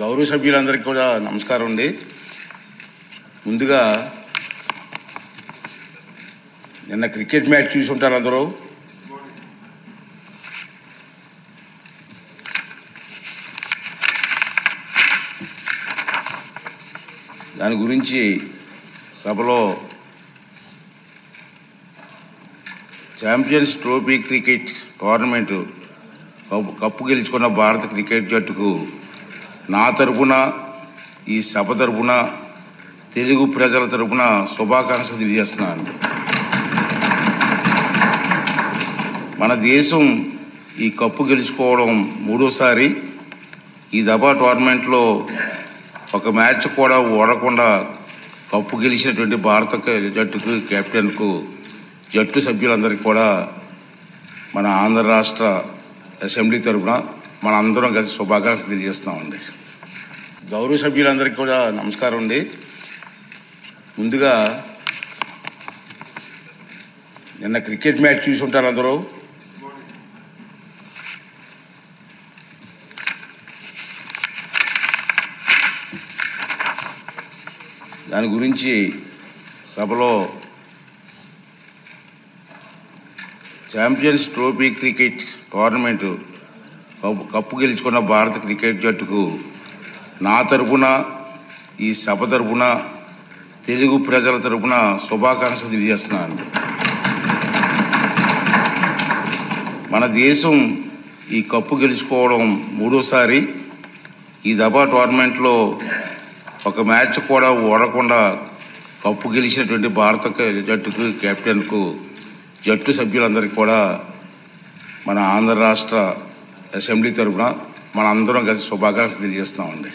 గౌరవ సభ్యులందరికీ కూడా నమస్కారం అండి. ముందుగా నిన్న క్రికెట్ మ్యాచ్ చూసి ఉంటారు అందరూ. దాని గురించి సభలో champions trophy cricket tournament cup గెలుచుకున్న భారత క్రికెట్ జట్టుకు నా తరపున, ఈ సభ తరపున, తెలుగు ప్రజల తరపున శుభాకాంక్షలు తెలియజేస్తున్నాను. మన దేశం ఈ కప్పు గెలుచుకోవడం మూడోసారి. ఈ దఫా టోర్నమెంట్లో ఒక మ్యాచ్ కూడా ఓడకుండా కప్పు గెలిచినటువంటి భారత జట్టుకు, కెప్టెన్కు, జట్టు సభ్యులందరికీ కూడా మన ఆంధ్ర రాష్ట్ర అసెంబ్లీ తరఫున మన అందరం కలిసి శుభాకాంక్షలు తెలియజేస్తున్నామండి. గౌరవ సభ్యులందరికీ కూడా నమస్కారం అండి. ముందుగా నిన్న క్రికెట్ మ్యాచ్ చూసి ఉంటారు అందరూ. దాని గురించి సభలో champions trophy cricket tournament cup గెలుచుకున్న భారత క్రికెట్ జట్టుకు నా తరపున, ఈ సభ తరపున, తెలుగు ప్రజల తరపున శుభాకాంక్షలు తెలియజేస్తున్నాను. మన దేశం ఈ కప్పు గెలుచుకోవడం మూడోసారి. ఈ దఫా టోర్నమెంట్లో ఒక మ్యాచ్ కూడా ఓడకుండా కప్పు గెలిచినటువంటి భారత జట్టుకు, కెప్టెన్కు, జట్టు సభ్యులందరికీ కూడా మన ఆంధ్ర రాష్ట్ర అసెంబ్లీ తరఫున మన అందరం కలిసి శుభాకాంక్షలు తెలియజేస్తున్నామండి.